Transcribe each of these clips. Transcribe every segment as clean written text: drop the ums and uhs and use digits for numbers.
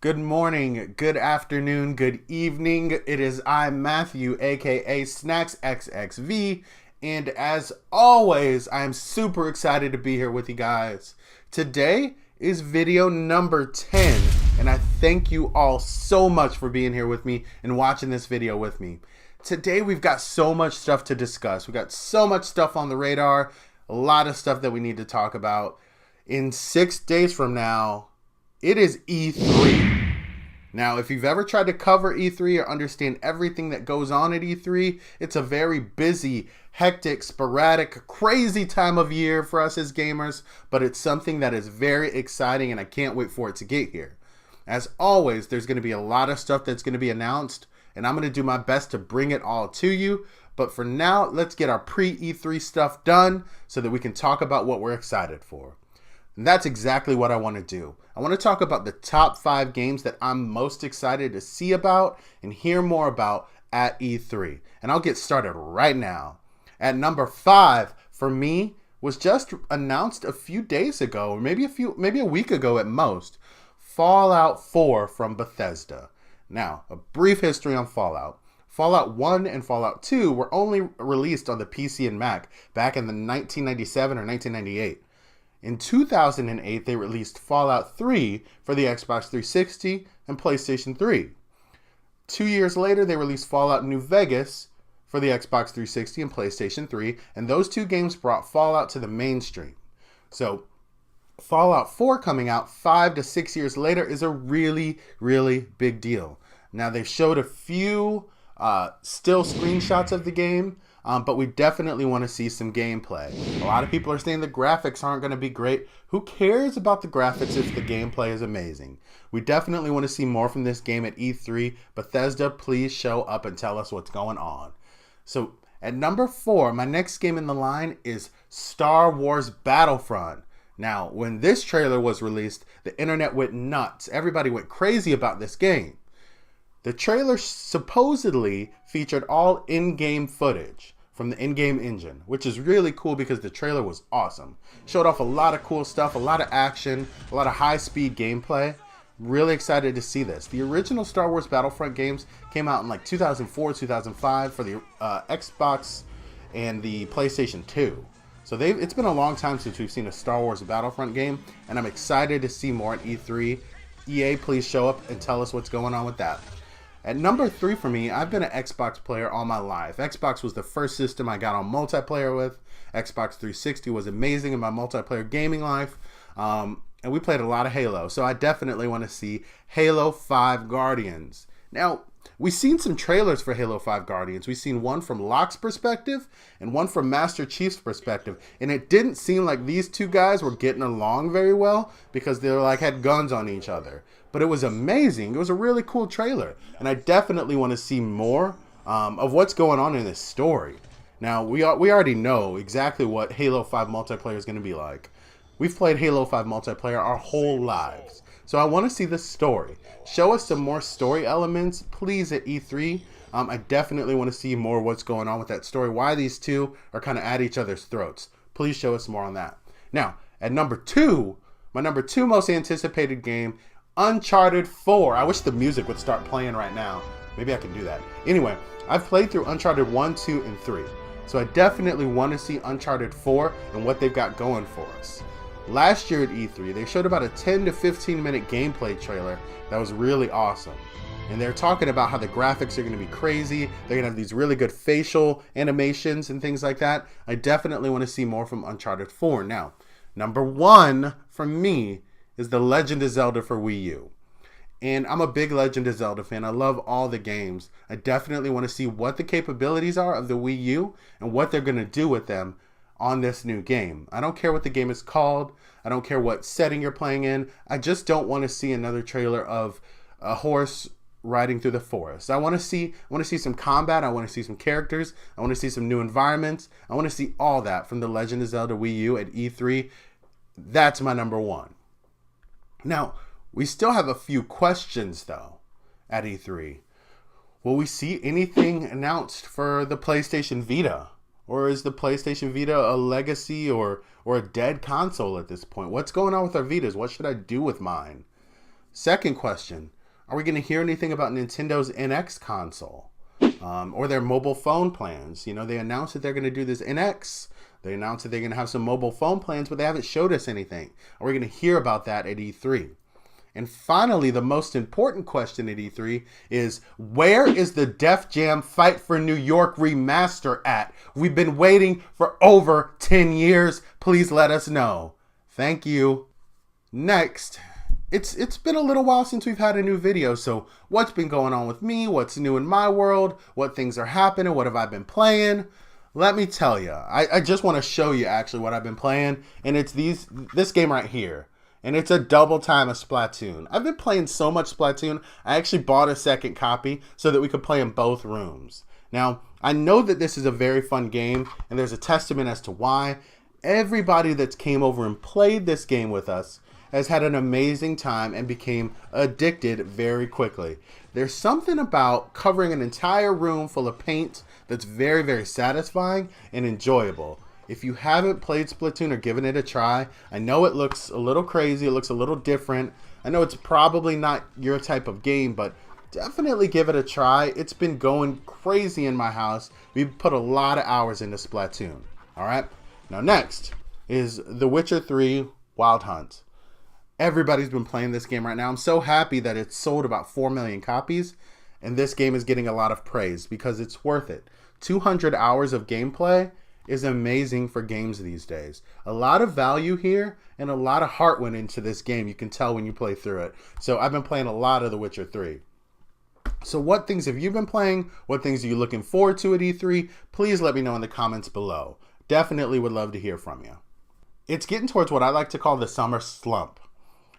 Good morning, good afternoon, good evening. It is I, Matthew, aka Snacks XXV, and as always, I am super excited to be here with you guys. Today is video number 10, and I thank you all so much for being here with me and watching this video with me. Today we've got so much stuff to discuss. We've got so much stuff on the radar, a lot of stuff that we need to talk about. In 6 days from now, it is E3. Now, if you've ever tried to cover E3 or understand everything that goes on at E3, it's a very busy, hectic, sporadic, crazy time of year for us as gamers, but it's something that is very exciting and I can't wait for it to get here. As always, there's going to be a lot of stuff that's going to be announced, and I'm going to do my best to bring it all to you. But for now, let's get our pre-E3 stuff done so that we can talk about what we're excited for. And that's exactly what I want to do. I want to talk about the top 5 games that I'm most excited to see about and hear more about at E3. And I'll get started right now. At number 5 for me was just announced a few days ago, or maybe a week ago at most. Fallout 4 from Bethesda. Now, a brief history on Fallout. Fallout 1 and Fallout 2 were only released on the PC and Mac back in the 1997 or 1998. In 2008, they released Fallout 3 for the Xbox 360 and PlayStation 3. 2 years later, they released Fallout New Vegas for the Xbox 360 and PlayStation 3, and those 2 games brought Fallout to the mainstream. So, Fallout 4 coming out 5 to 6 years later is a really, really big deal. Now, they've showed a few still screenshots of the game, but we definitely want to see some gameplay. A lot of people are saying the graphics aren't going to be great. Who cares about the graphics if the gameplay is amazing? We definitely want to see more from this game at E3. Bethesda, please show up and tell us what's going on. So at number 4, my next game in the line is Star Wars Battlefront. Now, when this trailer was released, the internet went nuts. Everybody went crazy about this game. The trailer supposedly featured all in-game footage from the in-game engine, which is really cool because the trailer was awesome. Showed off a lot of cool stuff, a lot of action, a lot of high-speed gameplay. Really excited to see this. The original Star Wars Battlefront games came out in like 2004, 2005 for the Xbox and the PlayStation 2. So it's been a long time since we've seen a Star Wars Battlefront game, and I'm excited to see more at E3. EA, please show up and tell us what's going on with that. At number 3 for me, I've been an Xbox player all my life. Xbox was the first system I got on multiplayer with. Xbox 360 was amazing in my multiplayer gaming life. And we played a lot of Halo. So I definitely want to see Halo 5 Guardians. Now, we've seen some trailers for Halo 5 Guardians. We've seen one from Locke's perspective and one from Master Chief's perspective. And it didn't seem like these 2 guys were getting along very well because they had guns on each other. But it was amazing. It was a really cool trailer. And I definitely want to see more of what's going on in this story. Now, we already know exactly what Halo 5 multiplayer is going to be like. We've played Halo 5 multiplayer our whole lives. So I want to see the story. Show us some more story elements, please, at E3. I definitely want to see more what's going on with that story. Why these 2 are kind of at each other's throats. Please show us more on that. Now, at number 2, my number 2 most anticipated game, Uncharted 4. I wish the music would start playing right now. Maybe I can do that. Anyway, I've played through Uncharted 1, 2, and 3. So I definitely want to see Uncharted 4 and what they've got going for us. Last year at E3, they showed about a 10 to 15 minute gameplay trailer that was really awesome. And they're talking about how the graphics are going to be crazy. They're going to have these really good facial animations and things like that. I definitely want to see more from Uncharted 4. Now, number 1 for me is The Legend of Zelda for Wii U. And I'm a big Legend of Zelda fan. I love all the games. I definitely want to see what the capabilities are of the Wii U and what they're going to do with them on this new game. I don't care what the game is called. I don't care what setting you're playing in. I just don't want to see another trailer of a horse riding through the forest. I want to see some combat. I want to see some characters. I want to see some new environments. I want to see all that from The Legend of Zelda Wii U at E3. That's my number 1. Now, we still have a few questions, though, at E3. Will we see anything announced for the PlayStation Vita? Or is the PlayStation Vita a legacy or a dead console at this point? What's going on with our Vitas? What should I do with mine? Second question, Are we going to hear anything about Nintendo's NX console? Or their mobile phone plans? You know, they announced that they're going to do this NX. They announced that they're going to have some mobile phone plans, but they haven't showed us anything. Are we going to hear about that at E3? And finally, the most important question at E3 is, where is the Def Jam Fight for New York remaster at? We've been waiting for over 10 years. Please let us know. Thank you. Next, it's been a little while since we've had a new video, so what's been going on with me? What's new in my world? What things are happening? What have I been playing? Let me tell you. I just want to show you actually what I've been playing, and it's this game right here. And it's a double time of Splatoon. I've been playing so much Splatoon, I actually bought a second copy so that we could play in both rooms. Now, I know that this is a very fun game, and there's a testament as to why. Everybody that's came over and played this game with us has had an amazing time and became addicted very quickly. There's something about covering an entire room full of paint that's very, very satisfying and enjoyable. If you haven't played Splatoon or given it a try, I know it looks a little crazy, it looks a little different. I know it's probably not your type of game, but definitely give it a try. It's been going crazy in my house. We've put a lot of hours into Splatoon. Alright? Now next is The Witcher 3 Wild Hunt. Everybody's been playing this game right now. I'm so happy that it's sold about 4 million copies, and this game is getting a lot of praise because it's worth it. 200 hours of gameplay is amazing for games these days. A lot of value here and a lot of heart went into this game. You can tell when you play through it. So I've been playing a lot of The Witcher 3. So what things have you been playing? What things are you looking forward to at E3? Please let me know in the comments below. Definitely would love to hear from you. It's getting towards what I like to call the summer slump.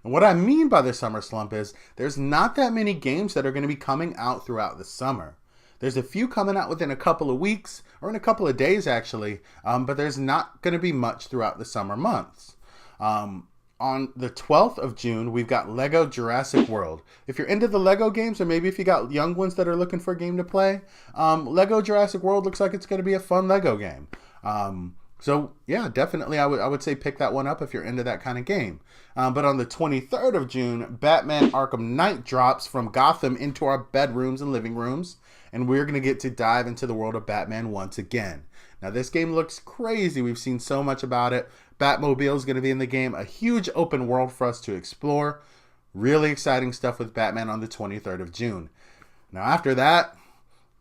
And what I mean by the summer slump is there's not that many games that are going to be coming out throughout the summer. There's a few coming out within a couple of weeks, or in a couple of days actually, but there's not going to be much throughout the summer months. On the 12th of June, we've got Lego Jurassic World. If you're into the Lego games, or maybe if you got young ones that are looking for a game to play, Lego Jurassic World looks like it's going to be a fun Lego game. So yeah, definitely I would say pick that one up if you're into that kind of game. But on the 23rd of June, Batman Arkham Knight drops from Gotham into our bedrooms and living rooms. And we're going to get to dive into the world of Batman once again. Now, this game looks crazy. We've seen so much about it. Batmobile is going to be in the game. A huge open world for us to explore. Really exciting stuff with Batman on the 23rd of June. Now, after that,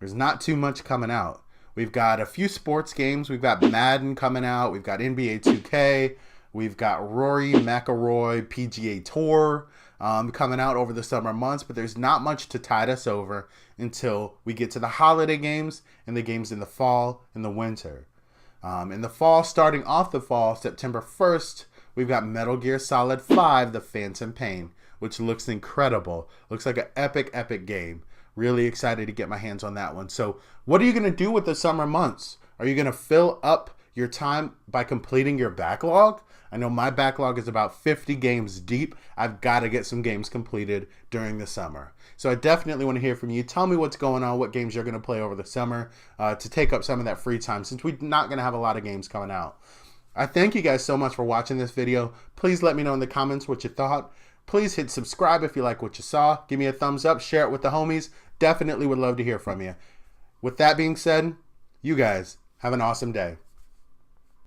there's not too much coming out. We've got a few sports games. We've got Madden coming out. We've got NBA 2K. We've got Rory McIlroy PGA Tour coming out over the summer months, but there's not much to tide us over until we get to the holiday games and the games in the fall and the winter. In the fall, starting off the fall, September 1st, we've got Metal Gear Solid 5, The Phantom Pain, which looks incredible. Looks like an epic, epic game. Really excited to get my hands on that one. So what are you going to do with the summer months? Are you going to fill up your time by completing your backlog? I know my backlog is about 50 games deep. I've got to get some games completed during the summer. So I definitely want to hear from you. Tell me what's going on, what games you're going to play over the summer to take up some of that free time, since we're not going to have a lot of games coming out. I thank you guys so much for watching this video. Please let me know in the comments what you thought. Please hit subscribe if you like what you saw. Give me a thumbs up. Share it with the homies. Definitely would love to hear from you. With that being said, you guys have an awesome day.